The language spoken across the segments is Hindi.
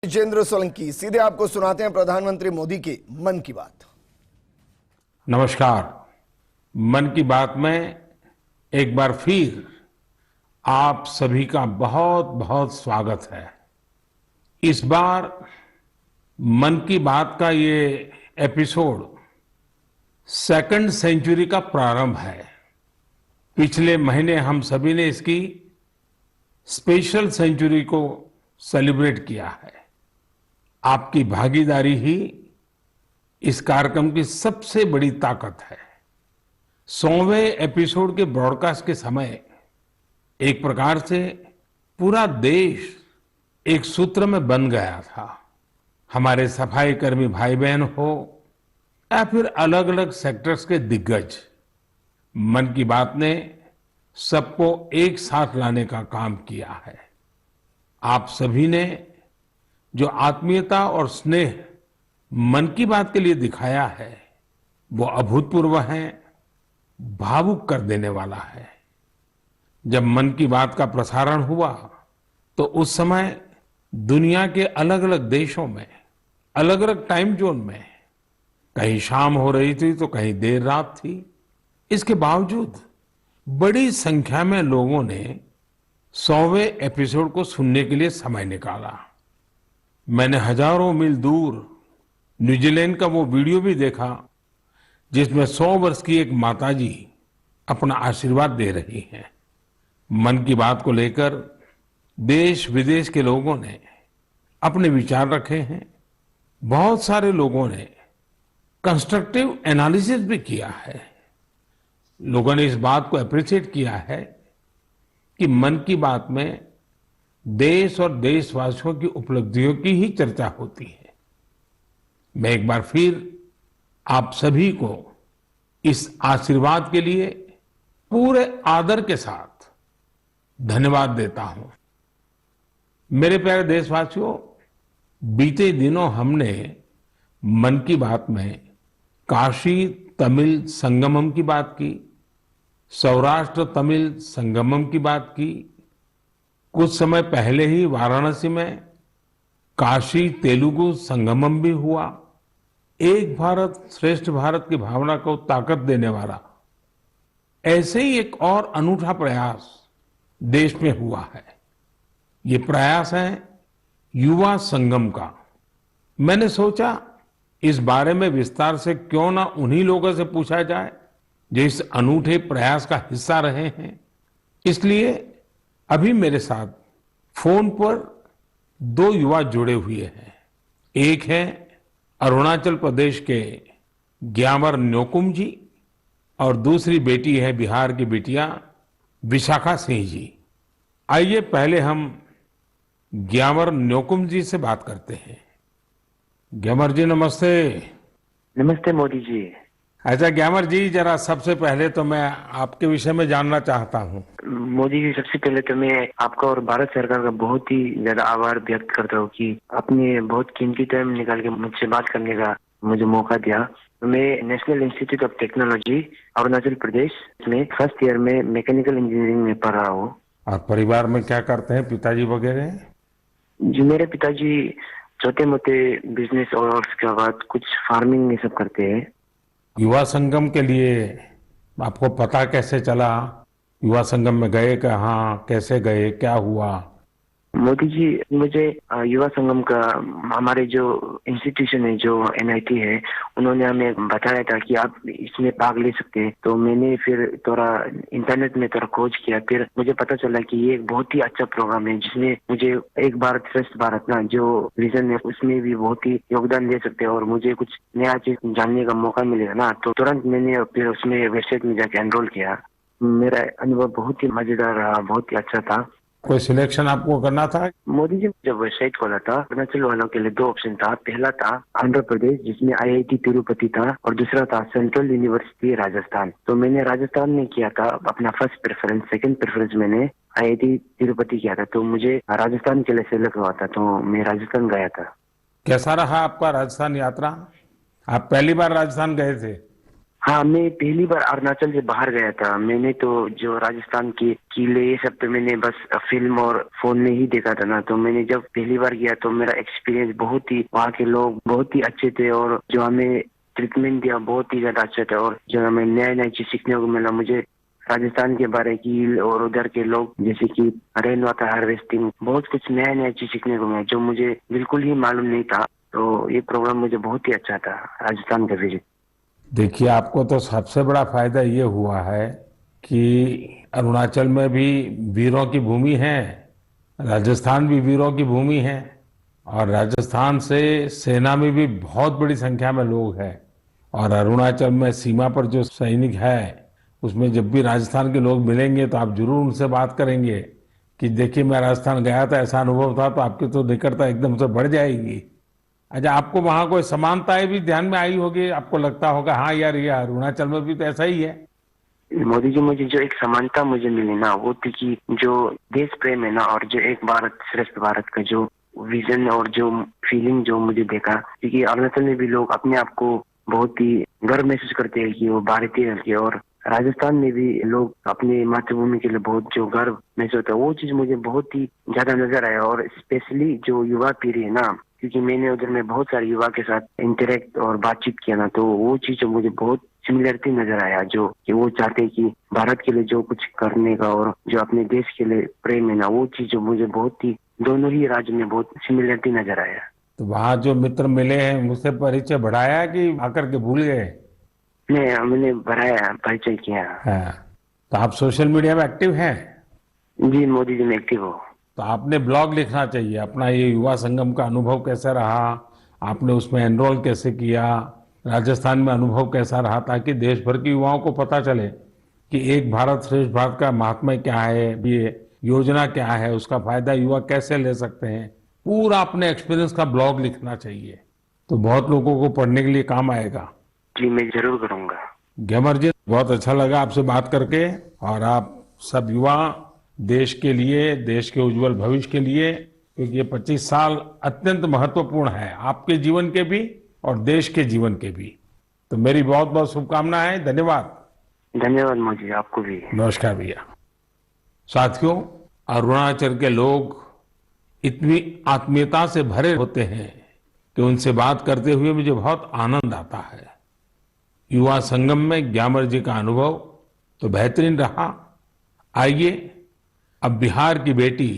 जितेंद्र सोलंकी सीधे आपको सुनाते हैं प्रधानमंत्री मोदी के मन की बात। नमस्कार। मन की बात में एक बार फिर आप सभी का बहुत बहुत स्वागत है। इस बार मन की बात का ये एपिसोड सेकंड सेंचुरी का प्रारंभ है। पिछले महीने हम सभी ने इसकी स्पेशल सेंचुरी को सेलिब्रेट किया है। आपकी भागीदारी ही इस कार्यक्रम की सबसे बड़ी ताकत है। 100वें एपिसोड के ब्रॉडकास्ट के समय एक प्रकार से पूरा देश एक सूत्र में बंध गया था। हमारे सफाई कर्मी भाई बहन हो या फिर अलग अलग सेक्टर्स के दिग्गज, मन की बात ने सबको एक साथ लाने का काम किया है। आप सभी ने जो आत्मीयता और स्नेह मन की बात के लिए दिखाया है वो अभूतपूर्व है, भावुक कर देने वाला है। जब मन की बात का प्रसारण हुआ तो उस समय दुनिया के अलग अलग देशों में, अलग अलग टाइम जोन में कहीं शाम हो रही थी तो कहीं देर रात थी। इसके बावजूद बड़ी संख्या में लोगों ने 100वें एपिसोड को सुनने के लिए समय निकाला। मैंने हजारों मील दूर न्यूजीलैंड का वो वीडियो भी देखा जिसमें 100 वर्ष की एक माताजी अपना आशीर्वाद दे रही हैं। मन की बात को लेकर देश विदेश के लोगों ने अपने विचार रखे हैं। बहुत सारे लोगों ने कंस्ट्रक्टिव एनालिसिस भी किया है। लोगों ने इस बात को अप्रिशिएट किया है कि मन की बात में देश और देशवासियों की उपलब्धियों की ही चर्चा होती है। मैं एक बार फिर आप सभी को इस आशीर्वाद के लिए पूरे आदर के साथ धन्यवाद देता हूं। मेरे प्यारे देशवासियों, बीते दिनों हमने मन की बात में काशी तमिल संगमम की बात की, सौराष्ट्र तमिल संगमम की बात की। कुछ समय पहले ही वाराणसी में काशी तेलुगु संगमम भी हुआ। एक भारत श्रेष्ठ भारत की भावना को ताकत देने वाला ऐसे ही एक और अनूठा प्रयास देश में हुआ है। ये प्रयास है युवा संगम का। मैंने सोचा इस बारे में विस्तार से क्यों ना उन्हीं लोगों से पूछा जाए जो इस अनूठे प्रयास का हिस्सा रहे हैं। इसलिए अभी मेरे साथ फोन पर 2 युवा जुड़े हुए हैं। एक है अरुणाचल प्रदेश के ग्यामर न्योकुम जी और दूसरी बेटी है बिहार की बिटिया विशाखा सिंह जी। आइए पहले हम ग्यामर न्योकुम जी से बात करते हैं। ग्यामर जी नमस्ते। नमस्ते मोदी जी। अच्छा ग्यामर जी, जरा सबसे पहले तो मैं आपके विषय में जानना चाहता हूँ। मोदी जी, सबसे पहले तो मैं आपका और भारत सरकार का बहुत ही ज्यादा आभार व्यक्त करता हूँ कि आपने बहुत कीमती टाइम निकाल के मुझसे बात करने का मुझे मौका दिया। मैं National Institute of Technology Arunachal Pradesh में फर्स्ट ईयर में मैकेनिकल इंजीनियरिंग में पढ़ रहा हूँ। और परिवार में क्या करते हैं पिताजी वगैरह? जी, मेरे पिताजी छोटे मोटे बिजनेस और उसके बाद कुछ फार्मिंग ये सब करते हैं। युवा संगम के लिए आपको पता कैसे चला? युवा संगम में गए कहाँ, कैसे गए, क्या हुआ? मोदी जी, मुझे युवा संगम का हमारे जो इंस्टीट्यूशन है, जो एनआईटी है, उन्होंने हमें बताया था कि आप इसमें भाग ले सकते हैं। तो मैंने फिर थोड़ा इंटरनेट में थोड़ा खोज किया। फिर मुझे पता चला कि ये एक बहुत ही अच्छा प्रोग्राम है जिसमें मुझे एक भारत श्रेष्ठ भारत ना जो विजन है उसमें भी बहुत ही योगदान दे सकते हैं और मुझे कुछ नया चीज जानने का मौका मिलेगा ना। तो तुरंत मैंने फिर उसमें वेबसाइट में जाके एनरोल किया। मेरा अनुभव बहुत ही मजेदार रहा, बहुत ही अच्छा था। कोई सिलेक्शन आपको करना था? मोदी जी, जब वेबसाइट खोला था अरुणाचल वालों के लिए 2 ऑप्शन था। पहला था आंध्र प्रदेश जिसमें आईआईटी तिरुपति था और दूसरा था सेंट्रल यूनिवर्सिटी राजस्थान। तो मैंने राजस्थान में किया था अपना फर्स्ट प्रेफरेंस। सेकंड प्रेफरेंस मैंने आईआईटी तिरुपति किया था। तो मुझे राजस्थान के लिए सेलेक्ट हुआ था, तो मैं राजस्थान गया था। कैसा रहा आपका राजस्थान यात्रा? आप पहली बार राजस्थान गए थे? हाँ, मैं पहली बार अरुणाचल से बाहर गया था। मैंने तो जो राजस्थान के किले ये सब तो मैंने बस फिल्म और फोन में ही देखा था ना। तो मैंने जब पहली बार गया तो मेरा एक्सपीरियंस बहुत ही, वहाँ के लोग बहुत ही अच्छे थे और जो हमें ट्रीटमेंट दिया बहुत ही ज्यादा अच्छा था। और जो हमें नया नया चीज सीखने को मिला मुझे राजस्थान के बारे की, और उधर के लोग जैसे कि रेन वाटर हार्वेस्टिंग, बहुत कुछ नया नया चीज सीखने को मिला जो मुझे बिल्कुल ही मालूम नहीं था। तो ये प्रोग्राम मुझे बहुत ही अच्छा था, राजस्थान का विजिट। देखिए, आपको तो सबसे बड़ा फायदा ये हुआ है कि अरुणाचल में भी वीरों की भूमि है, राजस्थान भी वीरों की भूमि है, और राजस्थान से सेना में भी बहुत बड़ी संख्या में लोग हैं। और अरुणाचल में सीमा पर जो सैनिक है, उसमें जब भी राजस्थान के लोग मिलेंगे तो आप जरूर उनसे बात करेंगे कि देखिए मैं राजस्थान गया था, ऐसा अनुभव था, तो आपकी तो निकटता एकदम से बढ़ जाएगी। अच्छा, आपको वहां कोई समानताएं भी ध्यान में आई होगी, आपको लगता होगा हाँ यार ये अरुणाचल में भी तो ऐसा ही है। मोदी जी, मुझे जो एक समानता मुझे मिली ना वो थी कि जो देश प्रेम है ना, और जो एक भारत श्रेष्ठ भारत का जो विजन और जो फीलिंग जो मुझे देखा, क्योंकि अरुणाचल में भी लोग अपने आप को बहुत ही गर्व महसूस करते हैं कि वो भारतीय है। और राजस्थान में भी लोग अपने मातृभूमि के लिए बहुत जो गर्व महसूस होता है, वो चीज मुझे बहुत ही ज्यादा नजर आया। और स्पेशली जो युवा पीढ़ी है ना, क्योंकि मैंने उधर में बहुत सारे युवा के साथ इंटरेक्ट और बातचीत किया ना, तो वो चीज मुझे बहुत सिमिलरिटी नजर आया। जो कि वो चाहते हैं कि भारत के लिए जो कुछ करने का और जो अपने देश के लिए प्रेम है ना, वो चीज मुझे बहुत ही, दोनों ही राज्य में बहुत सिमिलरिटी नजर आया। तो वहां जो मित्र मिले हैं मुझसे परिचय बढ़ाया कि आकर के भूल गए? मैंने बढ़ाया, परिचय किया। हाँ, तो आप सोशल मीडिया में एक्टिव हैं? जी, मोदी जी में एक्टिव हो। तो आपने ब्लॉग लिखना चाहिए अपना, ये युवा संगम का अनुभव कैसा रहा, आपने उसमें एनरोल कैसे किया, राजस्थान में अनुभव कैसा रहा, ताकि देश भर के युवाओं को पता चले कि एक भारत श्रेष्ठ भारत का महात्मा क्या है, ये योजना क्या है, उसका फायदा युवा कैसे ले सकते हैं। पूरा अपने एक्सपीरियंस का ब्लॉग लिखना चाहिए, तो बहुत लोगों को पढ़ने के लिए काम आएगा। जी, मैं जरूर करूंगा। ग्यामर जी, बहुत अच्छा लगा आपसे बात करके। और आप सब युवा देश के लिए, देश के उज्जवल भविष्य के लिए, क्योंकि ये 25 साल अत्यंत महत्वपूर्ण है आपके जीवन के भी और देश के जीवन के भी। तो मेरी बहुत बहुत शुभकामनाएं। धन्यवाद। धन्यवाद मोदी जी, आपको भी। नमस्कार भैया। साथियों, अरुणाचल के लोग इतनी आत्मीयता से भरे होते हैं कि उनसे बात करते हुए मुझे बहुत आनंद आता है। युवा संगम में ग्यामर जी का अनुभव तो बेहतरीन रहा। आइए अब बिहार की बेटी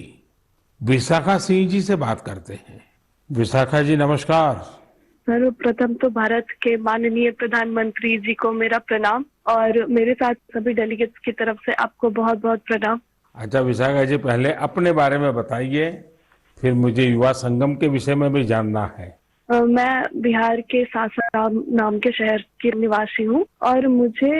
विशाखा सिंह जी से बात करते हैं। विशाखा जी, नमस्कार। सर्वप्रथम तो भारत के माननीय प्रधानमंत्री जी को मेरा प्रणाम, और मेरे साथ सभी डेलीगेट्स की तरफ से आपको बहुत बहुत प्रणाम। अच्छा विशाखा जी, पहले अपने बारे में बताइए, फिर मुझे युवा संगम के विषय में भी जानना है। मैं बिहार के सासाराम नाम के शहर की निवासी हूँ, और मुझे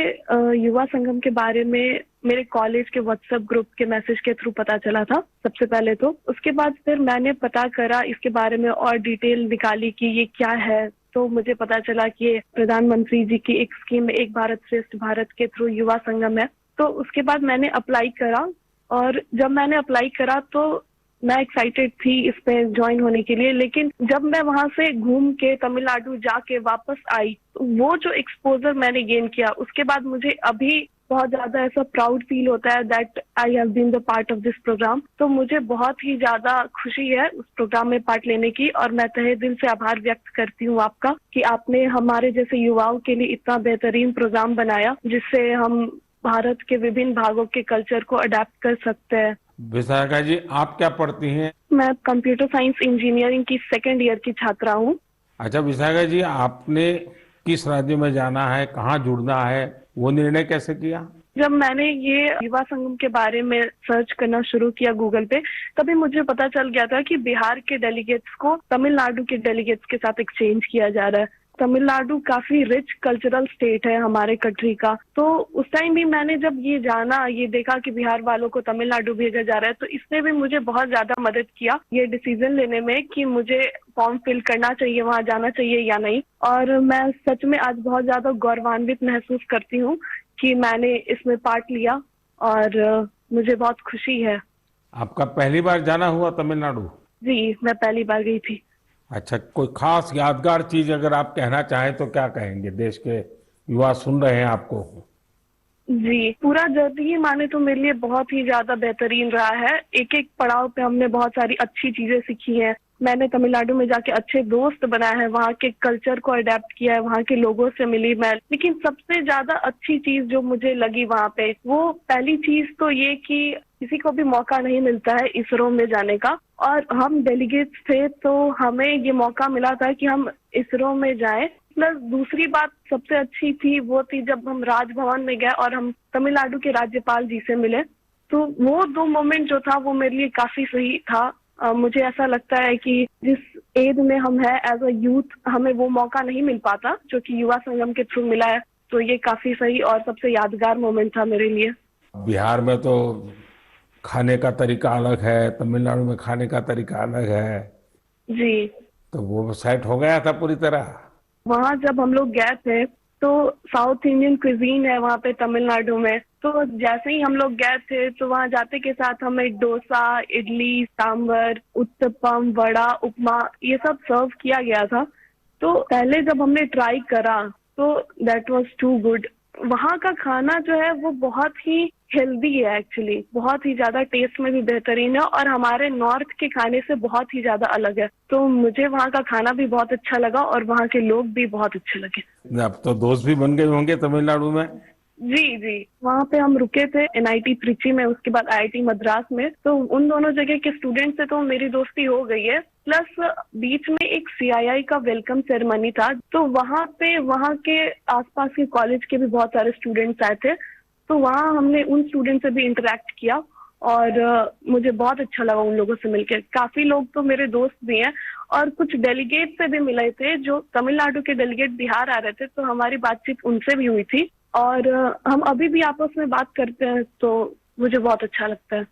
युवा संगम के बारे में मेरे कॉलेज के व्हाट्सएप ग्रुप के मैसेज के थ्रू पता चला था सबसे पहले। तो उसके बाद फिर मैंने पता करा इसके बारे में और डिटेल निकाली कि ये क्या है। तो मुझे पता चला कि ये प्रधानमंत्री जी की एक स्कीम, एक भारत श्रेष्ठ भारत के थ्रू युवा संगम है। तो उसके बाद मैंने अप्लाई करा, और जब मैंने अप्लाई करा तो मैं एक्साइटेड थी इस पे ज्वाइन होने के लिए। लेकिन जब मैं वहां से घूम के तमिलनाडु जाके वापस आई, तो वो जो एक्सपोजर मैंने गेन किया, उसके बाद मुझे अभी बहुत ज्यादा ऐसा प्राउड फील होता है that I have been the part of this programme. तो मुझे बहुत ही ज्यादा खुशी है उस प्रोग्राम में पार्ट लेने की, और मैं तहे दिल से आभार व्यक्त करती हूँ आपका कि आपने हमारे जैसे युवाओं के लिए इतना बेहतरीन प्रोग्राम बनाया जिससे हम भारत के विभिन्न भागों के कल्चर को अडेप्ट कर सकते हैं। विशाखा जी, आप क्या पढ़ती हैं? मैं कंप्यूटर साइंस इंजीनियरिंग की सेकेंड ईयर की छात्रा हूँ। अच्छा विशाखा जी, आपने किस राज्य में जाना है, कहाँ जुड़ना है, वो निर्णय कैसे किया? जब मैंने ये युवा संगम के बारे में सर्च करना शुरू किया गूगल पे, तभी मुझे पता चल गया था कि बिहार के डेलीगेट्स को तमिलनाडु के डेलीगेट्स के साथ एक्सचेंज किया जा रहा है। तमिलनाडु काफी रिच कल्चरल स्टेट है हमारे कंट्री का। तो उस टाइम भी मैंने जब ये जाना, ये देखा कि बिहार वालों को तमिलनाडु भेजा जा रहा है, तो इसने भी मुझे बहुत ज्यादा मदद किया ये डिसीजन लेने में कि मुझे फॉर्म फिल करना चाहिए, वहां जाना चाहिए या नहीं। और मैं सच में आज बहुत ज्यादा गौरवान्वित महसूस करती हूँ कि मैंने इसमें पार्ट लिया, और मुझे बहुत खुशी है। आपका पहली बार जाना हुआ तमिलनाडु? जी, मैं पहली बार गई थी। अच्छा, कोई खास यादगार चीज अगर आप कहना चाहें तो क्या कहेंगे देश के युवा सुन रहे हैं आपको। जी, पूरा जर्नी ही माने तो मेरे लिए बहुत ही ज्यादा बेहतरीन रहा है। एक एक पड़ाव पे हमने बहुत सारी अच्छी चीजें सीखी हैं। मैंने तमिलनाडु में जाके अच्छे दोस्त बनाए हैं, वहाँ के कल्चर को अडेप्ट किया है, वहाँ के लोगों से मिली मैं। लेकिन सबसे ज्यादा अच्छी चीज जो मुझे लगी वहाँ पे, वो पहली चीज तो ये कि किसी को भी मौका नहीं मिलता है इसरो में जाने का, और हम डेलीगेट्स थे तो हमें ये मौका मिला था कि हम इसरो में जाएं। प्लस दूसरी बात सबसे अच्छी थी वो थी जब हम राजभवन में गए और हम तमिलनाडु के राज्यपाल जी से मिले, तो वो 2 मोमेंट जो था वो मेरे लिए काफी सही था। मुझे ऐसा लगता है कि जिस एज में हम हैं एज अ यूथ, हमें वो मौका नहीं मिल पाता जो कि युवा संगम के थ्रू मिला है, तो ये काफी सही और सबसे यादगार मोमेंट था मेरे लिए। बिहार में तो खाने का तरीका अलग है, तमिलनाडु में खाने का तरीका अलग है, जी, तो वो सेट हो गया था पूरी तरह। वहाँ जब हम लोग गए थे तो साउथ इंडियन क्विजीन है वहाँ पे तमिलनाडु में, तो जैसे ही हम लोग गए थे तो वहाँ जाते के साथ हमें डोसा, इडली, सांभर, उत्तपम, वड़ा, उपमा ये सब सर्व किया गया था। तो पहले जब हमने ट्राई करा तो दैट वाज टू गुड। वहाँ का खाना जो है वो बहुत ही हेल्दी है, एक्चुअली बहुत ही ज्यादा टेस्ट में भी बेहतरीन है और हमारे नॉर्थ के खाने से बहुत ही ज्यादा अलग है। तो मुझे वहाँ का खाना भी बहुत अच्छा लगा और वहाँ के लोग भी बहुत अच्छे लगे। अब तो दोस्त भी बन गए होंगे तमिलनाडु में। जी जी, वहाँ पे हम रुके थे एनआईटी त्रिची में, उसके बाद आईआईटी मद्रास में, तो उन दोनों जगह के स्टूडेंट से तो मेरी दोस्ती हो गई है। प्लस बीच में एक सीआईआई का वेलकम सेरेमनी था, तो वहाँ पे वहाँ के आसपास के कॉलेज के भी बहुत सारे स्टूडेंट्स आए थे, तो वहाँ हमने उन स्टूडेंट से भी इंटरेक्ट किया और मुझे बहुत अच्छा लगा उन लोगों से मिलकर। काफी लोग तो मेरे दोस्त भी हैं और कुछ डेलीगेट से भी मिले थे, जो तमिलनाडु के डेलीगेट बिहार आ रहे थे, तो हमारी बातचीत उनसे भी हुई थी और हम अभी भी आपस में बात करते हैं, तो मुझे बहुत अच्छा लगता है।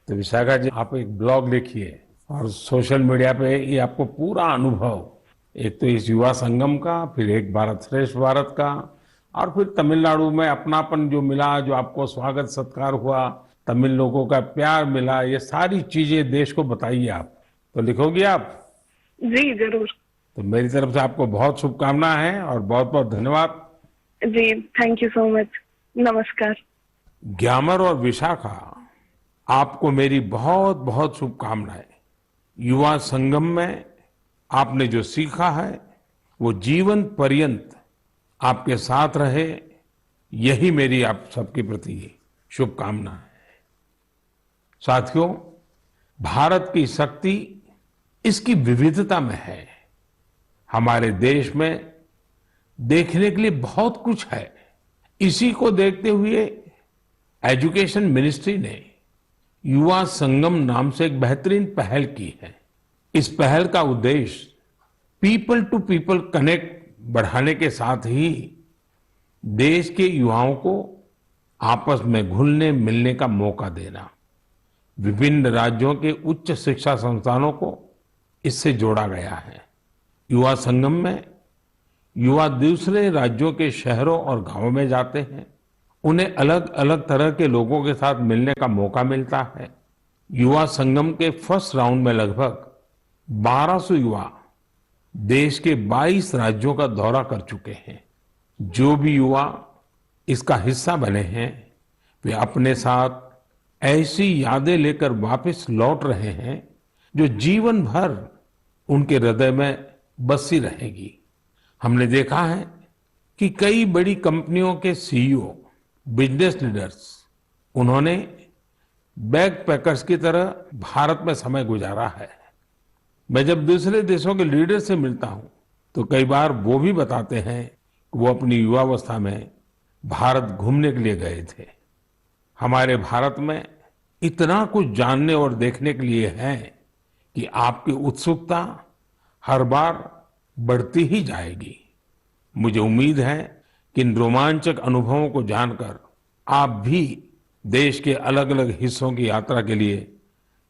तो विशाखा जी, आप एक ब्लॉग लिखिए और सोशल मीडिया पे ये आपको पूरा अनुभव, एक तो इस युवा संगम का, फिर एक भारत श्रेष्ठ भारत का, और फिर तमिलनाडु में अपनापन जो मिला, जो आपको स्वागत सत्कार हुआ, तमिल लोगों का प्यार मिला, ये सारी चीजें देश को बताइए आप। तो लिखोगी आप? जी जरूर। तो मेरी तरफ से आपको बहुत शुभकामनाएं हैं और बहुत बहुत धन्यवाद। जी, थैंक यू सो मच। नमस्कार। ग्यामर और विशाखा, आपको मेरी बहुत बहुत शुभकामनाएं। युवा संगम में आपने जो सीखा है वो जीवन पर्यंत आपके साथ रहे, यही मेरी आप सबके प्रति शुभकामना है। साथियों, भारत की शक्ति इसकी विविधता में है। हमारे देश में देखने के लिए बहुत कुछ है। इसी को देखते हुए एजुकेशन मिनिस्ट्री ने युवा संगम नाम से एक बेहतरीन पहल की है। इस पहल का उद्देश्य पीपल टू पीपल कनेक्ट बढ़ाने के साथ ही देश के युवाओं को आपस में घुलने मिलने का मौका देना। विभिन्न राज्यों के उच्च शिक्षा संस्थानों को इससे जोड़ा गया है। युवा संगम में युवा दूसरे राज्यों के शहरों और गांवों में जाते हैं। उन्हें अलग अलग तरह के लोगों के साथ मिलने का मौका मिलता है। युवा संगम के फर्स्ट राउंड में लगभग 1200 युवा देश के 22 राज्यों का दौरा कर चुके हैं। जो भी युवा इसका हिस्सा बने हैं, वे अपने साथ ऐसी यादें लेकर वापस लौट रहे हैं जो जीवन भर उनके हृदय में बसी रहेगी। हमने देखा है कि कई बड़ी कंपनियों के सीईओ, बिजनेस लीडर्स, उन्होंने बैग पैकर्स की तरह भारत में समय गुजारा है। मैं जब दूसरे देशों के लीडर से मिलता हूं तो कई बार वो भी बताते हैं कि वो अपनी युवावस्था में भारत घूमने के लिए गए थे। हमारे भारत में इतना कुछ जानने और देखने के लिए है कि आपकी उत्सुकता हर बार बढ़ती ही जाएगी। मुझे उम्मीद है कि इन रोमांचक अनुभवों को जानकर आप भी देश के अलग अलग हिस्सों की यात्रा के लिए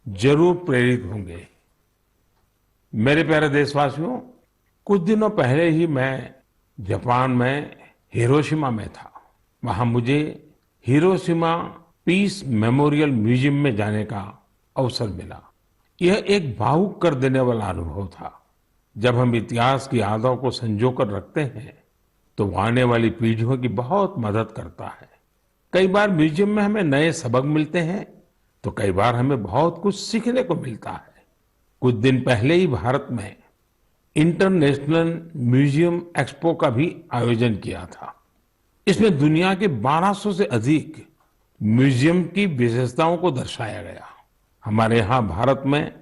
जरूर प्रेरित होंगे। मेरे प्यारे देशवासियों, कुछ दिनों पहले ही मैं जापान में हिरोशिमा में था। वहां मुझे हिरोशिमा पीस मेमोरियल म्यूजियम में जाने का अवसर मिला। यह एक भावुक कर देने वाला अनुभव था। जब हम इतिहास की यादों को संजो कर रखते हैं तो वो आने वाली पीढ़ियों की बहुत मदद करता है। कई बार म्यूजियम में हमें नए सबक मिलते हैं, तो कई बार हमें बहुत कुछ सीखने को मिलता है। कुछ दिन पहले ही भारत में इंटरनेशनल म्यूजियम एक्सपो का भी आयोजन किया था। इसमें दुनिया के 1200 से अधिक म्यूजियम की विशेषताओं को दर्शाया गया। हमारे यहाँ भारत में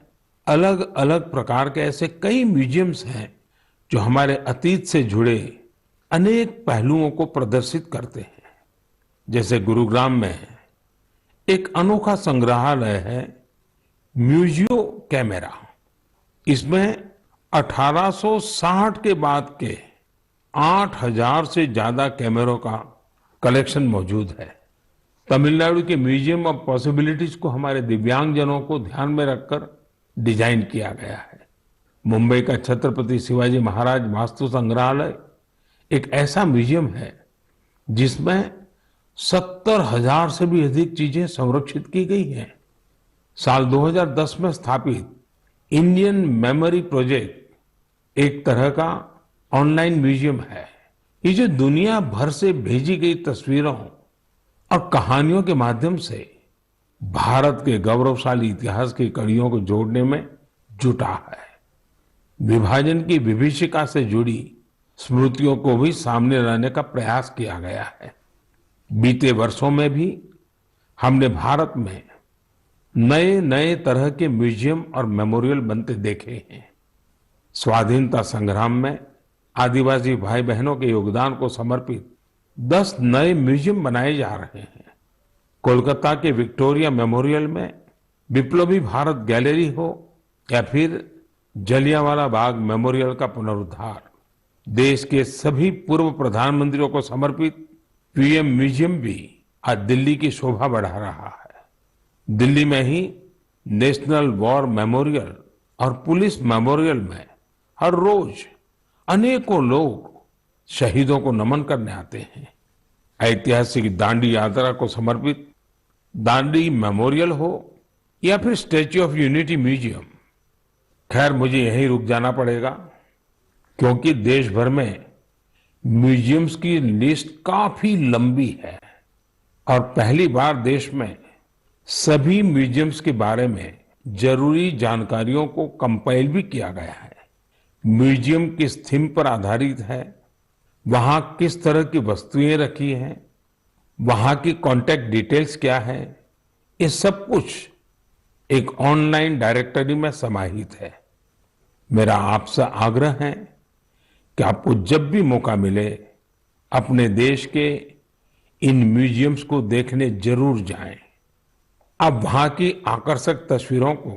अलग अलग प्रकार के ऐसे कई म्यूजियम्स हैं जो हमारे अतीत से जुड़े अनेक पहलुओं को प्रदर्शित करते हैं। जैसे गुरुग्राम में एक अनोखा संग्रहालय है, म्यूजियो कैमेरा। इसमें 1860 के बाद के 8000 से ज्यादा कैमरों का कलेक्शन मौजूद है। तमिलनाडु के म्यूजियम ऑफ पॉसिबिलिटीज को हमारे दिव्यांगजनों को ध्यान में रखकर डिजाइन किया गया है। मुंबई का छत्रपति शिवाजी महाराज वास्तु संग्रहालय एक ऐसा म्यूजियम है जिसमें 70,000 से भी अधिक चीजें संरक्षित की गई हैं। साल 2010 में स्थापित इंडियन मेमोरी प्रोजेक्ट एक तरह का ऑनलाइन म्यूजियम है। ये जो दुनिया भर से भेजी गई तस्वीरों और कहानियों के माध्यम से भारत के गौरवशाली इतिहास की कड़ियों को जोड़ने में जुटा है। विभाजन की विभीषिका से जुड़ी स्मृतियों को भी सामने लाने का प्रयास किया गया है। बीते वर्षों में भी हमने भारत में नए नए तरह के म्यूजियम और मेमोरियल बनते देखे हैं। स्वाधीनता संग्राम में आदिवासी भाई बहनों के योगदान को समर्पित 10 नए म्यूजियम बनाए जा रहे हैं। कोलकाता के विक्टोरिया मेमोरियल में विप्लवी भारत गैलरी हो या फिर जलियांवाला बाग मेमोरियल का पुनरुद्धार, देश के सभी पूर्व प्रधानमंत्रियों को समर्पित पीएम म्यूजियम भी आज दिल्ली की शोभा बढ़ा रहा है। दिल्ली में ही नेशनल वॉर मेमोरियल और पुलिस मेमोरियल में हर रोज अनेकों लोग शहीदों को नमन करने आते हैं। ऐतिहासिक दांडी यात्रा को समर्पित दांडी मेमोरियल हो या फिर स्टैच्यू ऑफ यूनिटी म्यूजियम, खैर मुझे यहीं रुक जाना पड़ेगा क्योंकि देश भर में म्यूजियम्स की लिस्ट काफी लंबी है और पहली बार देश में सभी म्यूजियम्स के बारे में जरूरी जानकारियों को कंपाइल भी किया गया है। म्यूजियम किस थीम पर आधारित है, वहां किस तरह की वस्तुएं रखी हैं, वहां की कॉन्टैक्ट डिटेल्स क्या है, ये सब कुछ एक ऑनलाइन डायरेक्टरी में समाहित है। मेरा आपसे आग्रह है कि आपको जब भी मौका मिले अपने देश के इन म्यूजियम्स को देखने जरूर जाएं। आप वहां की आकर्षक तस्वीरों को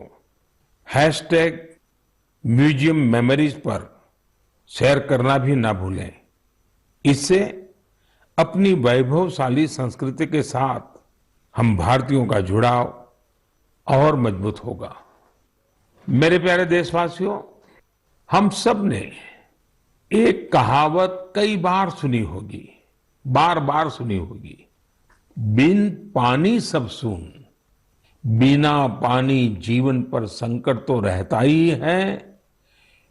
#म्यूजियम मेमोरीज पर शेयर करना भी ना भूलें। इससे अपनी वैभवशाली संस्कृति के साथ हम भारतीयों का जुड़ाव और मजबूत होगा। मेरे प्यारे देशवासियों, हम सब ने एक कहावत कई बार सुनी होगी, बार बार सुनी होगी, बिन पानी सब सून, बिना पानी जीवन पर संकट तो रहता ही है,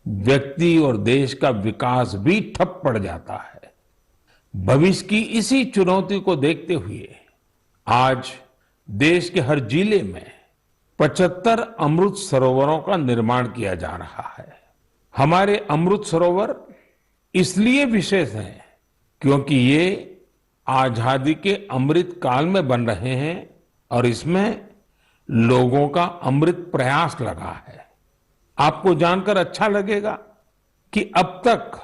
व्यक्ति और देश का विकास भी ठप पड़ जाता है। भविष्य की इसी चुनौती को देखते हुए आज देश के हर जिले में 75 अमृत सरोवरों का निर्माण किया जा रहा है। हमारे अमृत सरोवर इसलिए विशेष हैं क्योंकि ये आजादी के अमृत काल में बन रहे हैं और इसमें लोगों का अमृत प्रयास लगा है। आपको जानकर अच्छा लगेगा कि अब तक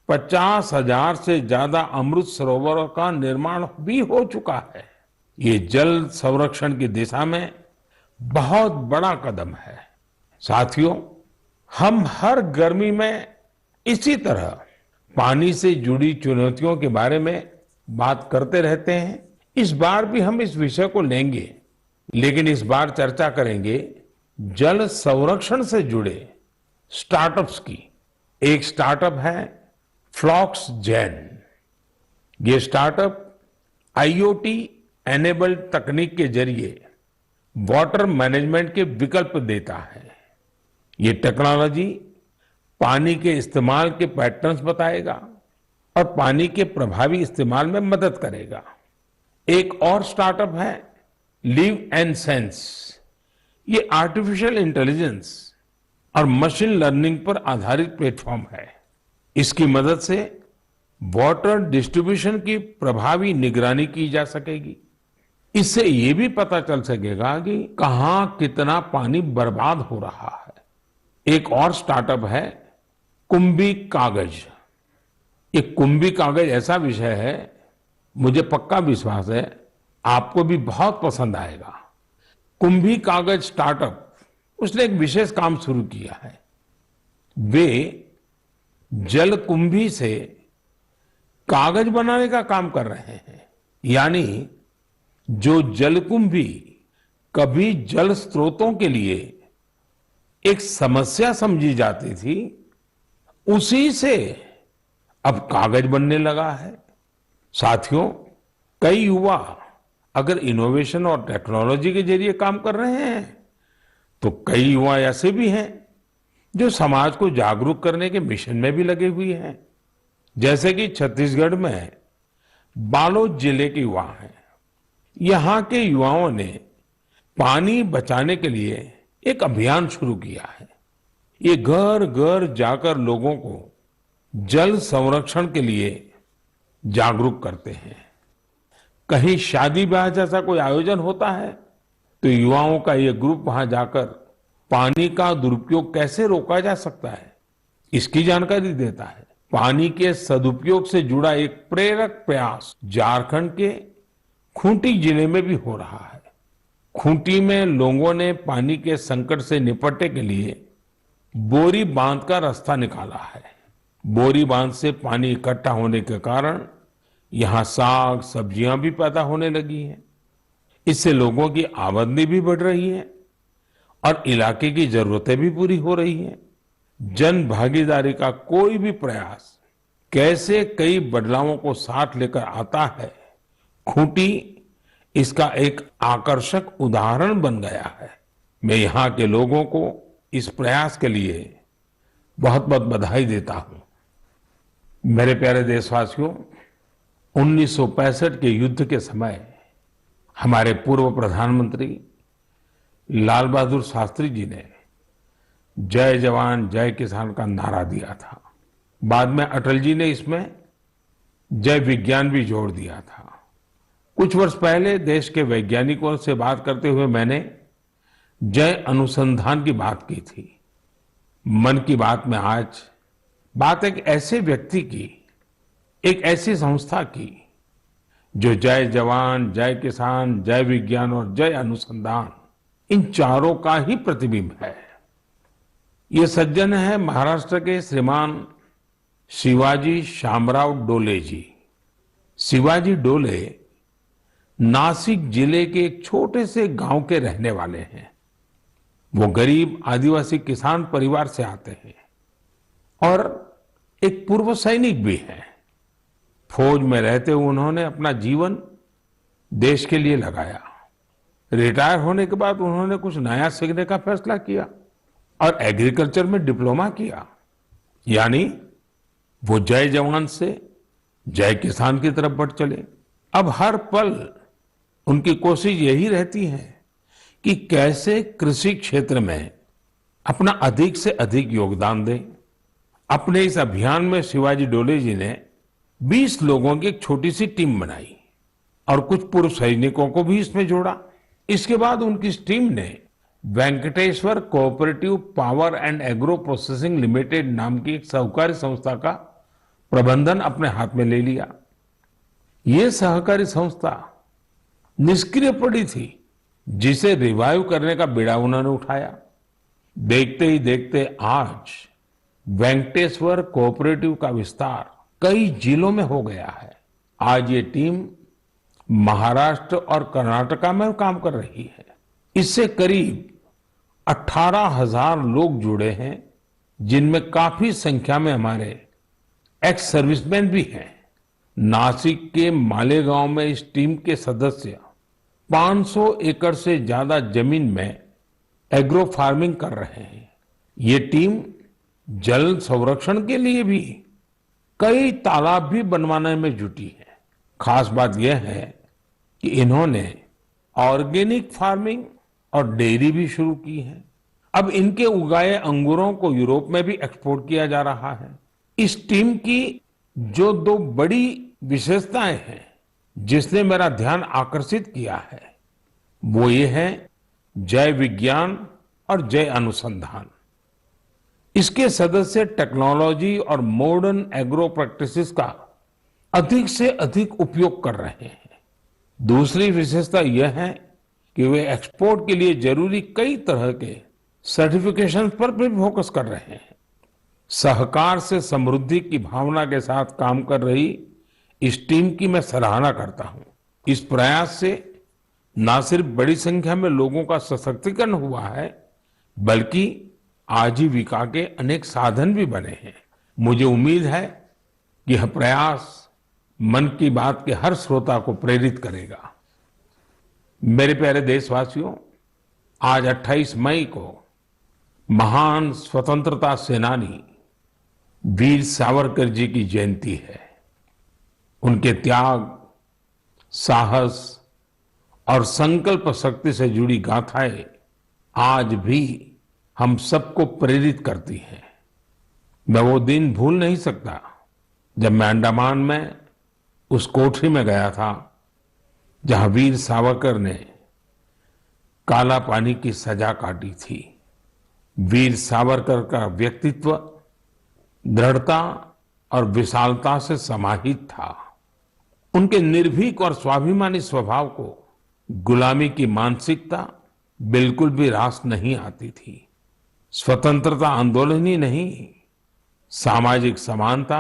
50,000 से ज्यादा अमृत सरोवरों का निर्माण भी हो चुका है। ये जल संरक्षण की दिशा में बहुत बड़ा कदम है। साथियों, हम हर गर्मी में इसी तरह पानी से जुड़ी चुनौतियों के बारे में बात करते रहते हैं। इस बार भी हम इस विषय को लेंगे, लेकिन इस बार चर्चा करेंगे जल संरक्षण से जुड़े स्टार्टअप्स की। एक स्टार्टअप है फ्लॉक्स जेन। ये स्टार्टअप IoT एनेबल्ड तकनीक के जरिए वाटर मैनेजमेंट के विकल्प देता है। ये टेक्नोलॉजी पानी के इस्तेमाल के पैटर्न्स बताएगा, और पानी के प्रभावी इस्तेमाल में मदद करेगा। एक और स्टार्टअप है लिव एंड सेंस। ये आर्टिफिशियल इंटेलिजेंस और मशीन लर्निंग पर आधारित प्लेटफॉर्म है। इसकी मदद से वाटर डिस्ट्रीब्यूशन की प्रभावी निगरानी की जा सकेगी। इससे ये भी पता चल सकेगा कि कहां कितना पानी बर्बाद हो रहा है। एक और स्टार्टअप है कुंभी कागज। ये कुंभी कागज ऐसा विषय है, मुझे पक्का विश्वास है आपको भी बहुत पसंद आएगा। कुंभी कागज स्टार्टअप उसने एक विशेष काम शुरू किया है। वे जल कुंभी से कागज बनाने का काम कर रहे हैं। यानी जो जलकुंभी कभी जल स्रोतों के लिए एक समस्या समझी जाती थी, उसी से अब कागज बनने लगा है। साथियों, कई युवा अगर इनोवेशन और टेक्नोलॉजी के जरिए काम कर रहे हैं, तो कई युवा ऐसे भी हैं जो समाज को जागरूक करने के मिशन में भी लगे हुए हैं। जैसे कि छत्तीसगढ़ में बालोद जिले के युवा हैं। यहां के युवाओं ने पानी बचाने के लिए एक अभियान शुरू किया है। ये घर घर जाकर लोगों को जल संरक्षण के लिए जागरूक करते हैं। कहीं शादी ब्याह जैसा कोई आयोजन होता है तो युवाओं का ये ग्रुप वहां जाकर पानी का दुरुपयोग कैसे रोका जा सकता है, इसकी जानकारी देता है। पानी के सदुपयोग से जुड़ा एक प्रेरक प्रयास झारखंड के खूंटी जिले में भी हो रहा है। खूंटी में लोगों ने पानी के संकट से निपटने के लिए बोरी बांध का रास्ता निकाला है। बोरी बांध से पानी इकट्ठा होने के कारण यहां साग सब्जियां भी पैदा होने लगी हैं। इससे लोगों की आमदनी भी बढ़ रही है और इलाके की जरूरतें भी पूरी हो रही हैं। जन भागीदारी का कोई भी प्रयास कैसे कई बदलावों को साथ लेकर आता है, खूंटी इसका एक आकर्षक उदाहरण बन गया है। मैं यहां के लोगों को इस प्रयास के लिए बहुत बहुत बधाई देता हूं। मेरे प्यारे देशवासियों, 1965 के युद्ध के समय हमारे पूर्व प्रधानमंत्री लाल बहादुर शास्त्री जी ने जय जवान जय किसान का नारा दिया था। बाद में अटल जी ने इसमें जय विज्ञान भी जोड़ दिया था। कुछ वर्ष पहले देश के वैज्ञानिकों से बात करते हुए मैंने जय अनुसंधान की बात की थी। मन की बात में आज बात एक ऐसे व्यक्ति की, एक ऐसी संस्था की जो जय जवान जय किसान जय विज्ञान और जय अनुसंधान इन चारों का ही प्रतिबिंब है। ये सज्जन है महाराष्ट्र के श्रीमान शिवाजी शामराव डोले जी। शिवाजी डोले नासिक जिले के एक छोटे से गांव के रहने वाले हैं। वो गरीब आदिवासी किसान परिवार से आते हैं और एक पूर्व सैनिक भी है। फौज में रहते हुए उन्होंने अपना जीवन देश के लिए लगाया। रिटायर होने के बाद उन्होंने कुछ नया सीखने का फैसला किया और एग्रीकल्चर में डिप्लोमा किया। यानी वो जय जवान से जय किसान की तरफ बढ़ चले। अब हर पल उनकी कोशिश यही रहती है कि कैसे कृषि क्षेत्र में अपना अधिक से अधिक योगदान दें। अपने इस अभियान में शिवाजी डोले जी ने 20 लोगों की एक छोटी सी टीम बनाई और कुछ पूर्व सैनिकों को भी इसमें जोड़ा। इसके बाद उनकी इस टीम ने Venkateshwara cooperative power and agro processing limited नाम की एक सहकारी संस्था का प्रबंधन अपने हाथ में ले लिया। ये सहकारी संस्था निष्क्रिय पड़ी थी, जिसे रिवाइव करने का बीड़ा उन्होंने उठाया। देखते ही देखते आज वेंकटेश्वर कोऑपरेटिव का विस्तार कई जिलों में हो गया है। आज ये टीम महाराष्ट्र और कर्नाटका में काम कर रही है। इससे करीब 18,000 लोग जुड़े हैं, जिनमें काफी संख्या में हमारे एक्स सर्विसमैन भी हैं। नासिक के मालेगांव में इस टीम के सदस्य 500 एकड़ से ज्यादा जमीन में एग्रो फार्मिंग कर रहे हैं। ये टीम जल संरक्षण के लिए भी कई तालाब भी बनवाने में जुटी है। खास बात यह है कि इन्होंने ऑर्गेनिक फार्मिंग और डेयरी भी शुरू की है। अब इनके उगाए अंगूरों को यूरोप में भी एक्सपोर्ट किया जा रहा है। इस टीम की जो दो बड़ी विशेषताएं हैं जिसने मेरा ध्यान आकर्षित किया है वो ये है जय विज्ञान और जय अनुसंधान। इसके सदस्य टेक्नोलॉजी और मॉडर्न एग्रो प्रैक्टिसेस का अधिक से अधिक उपयोग कर रहे हैं। दूसरी विशेषता यह है कि वे एक्सपोर्ट के लिए जरूरी कई तरह के सर्टिफिकेशन पर भी फोकस कर रहे हैं। सहकार से समृद्धि की भावना के साथ काम कर रही इस टीम की मैं सराहना करता हूं। इस प्रयास से न सिर्फ बड़ी संख्या में लोगों का सशक्तिकरण हुआ है बल्कि आजीविका के अनेक साधन भी बने हैं। मुझे उम्मीद है कि यह प्रयास मन की बात के हर श्रोता को प्रेरित करेगा। मेरे प्यारे देशवासियों, आज 28 मई को महान स्वतंत्रता सेनानी वीर सावरकर जी की जयंती है। उनके त्याग, साहस और संकल्प शक्ति से जुड़ी गाथाएं आज भी हम सबको प्रेरित करती हैं। मैं वो दिन भूल नहीं सकता जब मैं अंडमान में उस कोठरी में गया था जहां वीर सावरकर ने काला पानी की सजा काटी थी। वीर सावरकर का व्यक्तित्व दृढ़ता और विशालता से समाहित था। उनके निर्भीक और स्वाभिमानी स्वभाव को गुलामी की मानसिकता बिल्कुल भी रास नहीं आती थी। स्वतंत्रता आंदोलन ही नहीं, सामाजिक समानता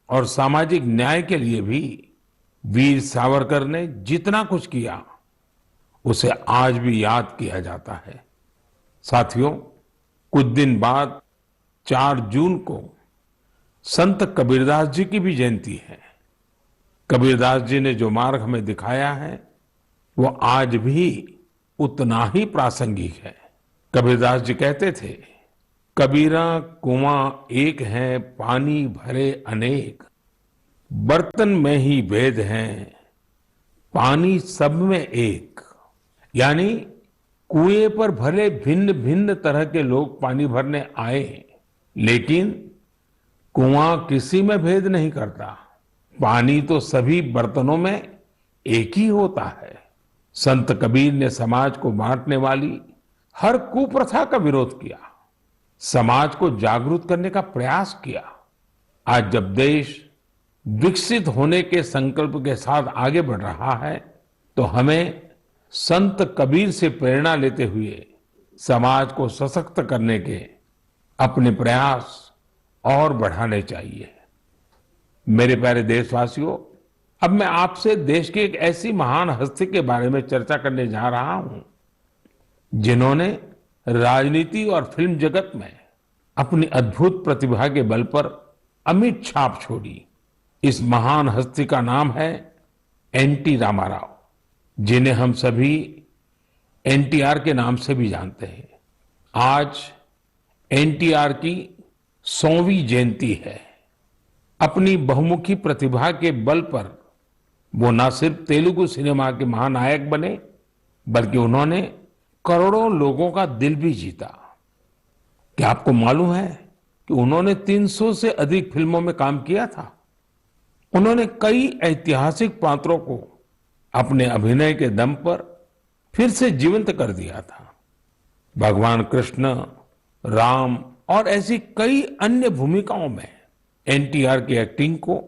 और सामाजिक न्याय के लिए भी वीर सावरकर ने जितना कुछ किया उसे आज भी याद किया जाता है। साथियों, कुछ दिन बाद 4 जून को संत कबीरदास जी की भी जयंती है। कबीरदास जी ने जो मार्ग हमें दिखाया है वो आज भी उतना ही प्रासंगिक है। कबीरदास जी कहते थे, कबीरा कुआं एक है पानी भरे अनेक, बर्तन में ही भेद हैं पानी सब में एक। यानी कुएं पर भले भिन्न भिन्न तरह के लोग पानी भरने आए लेकिन कुआं किसी में भेद नहीं करता। पानी तो सभी बर्तनों में एक ही होता है। संत कबीर ने समाज को बांटने वाली हर कुप्रथा का विरोध किया, समाज को जागरूक करने का प्रयास किया। आज जब देश विकसित होने के संकल्प के साथ आगे बढ़ रहा है तो हमें संत कबीर से प्रेरणा लेते हुए समाज को सशक्त करने के अपने प्रयास और बढ़ाने चाहिए। मेरे प्यारे देशवासियों, अब मैं आपसे देश की एक ऐसी महान हस्ती के बारे में चर्चा करने जा रहा हूं जिन्होंने राजनीति और फिल्म जगत में अपनी अद्भुत प्रतिभा के बल पर अमिट छाप छोड़ी। इस महान हस्ती का नाम है एनटी रामाराव, जिन्हें हम सभी एनटीआर के नाम से भी जानते हैं। आज एनटीआर की 100वीं जयंती है। अपनी बहुमुखी प्रतिभा के बल पर वो न सिर्फ तेलुगु सिनेमा के महानायक बने बल्कि उन्होंने करोड़ों लोगों का दिल भी जीता। क्या आपको मालूम है कि उन्होंने 300 से अधिक फिल्मों में काम किया था? उन्होंने कई ऐतिहासिक पात्रों को अपने अभिनय के दम पर फिर से जीवंत कर दिया था। भगवान कृष्ण, राम और ऐसी कई अन्य भूमिकाओं में एनटीआर की एक्टिंग को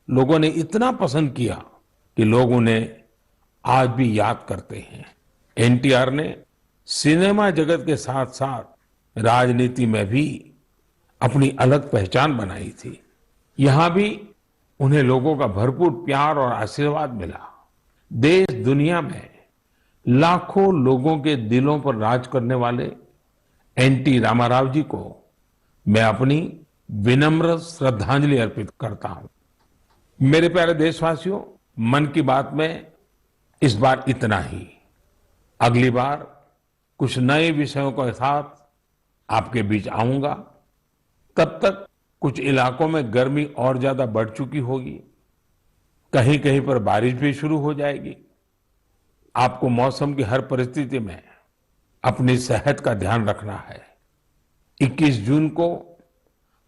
लोगों ने इतना पसंद किया कि लोग उन्हें आज भी याद करते हैं। एनटीआर ने सिनेमा जगत के साथ साथ राजनीति में भी अपनी अलग पहचान बनाई थी। यहां भी उन्हें लोगों का भरपूर प्यार और आशीर्वाद मिला। देश दुनिया में लाखों लोगों के दिलों पर राज करने वाले एनटी रामाराव जी को मैं अपनी विनम्र श्रद्धांजलि अर्पित करता हूं। मेरे प्यारे देशवासियों, मन की बात में इस बार इतना ही। अगली बार कुछ नए विषयों के साथ आपके बीच आऊंगा। तब तक कुछ इलाकों में गर्मी और ज्यादा बढ़ चुकी होगी, कहीं कहीं पर बारिश भी शुरू हो जाएगी। आपको मौसम की हर परिस्थिति में अपनी सेहत का ध्यान रखना है। 21 जून को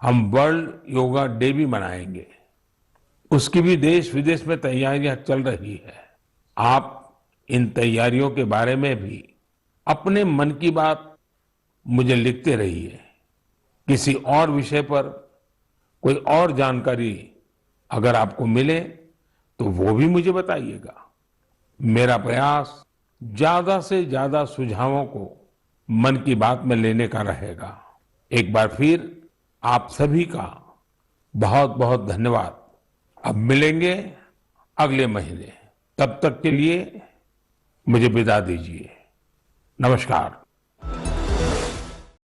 हम वर्ल्ड योगा डे भी मनाएंगे। उसकी भी देश विदेश में तैयारियां चल रही है। आप इन तैयारियों के बारे में भी अपने मन की बात मुझे लिखते रहिए। किसी और विषय पर कोई और जानकारी अगर आपको मिले तो वो भी मुझे बताइएगा। मेरा प्रयास ज्यादा से ज्यादा सुझावों को मन की बात में लेने का रहेगा। एक बार फिर आप सभी का बहुत बहुत धन्यवाद। अब मिलेंगे अगले महीने। तब तक के लिए मुझे विदा दीजिए। नमस्कार।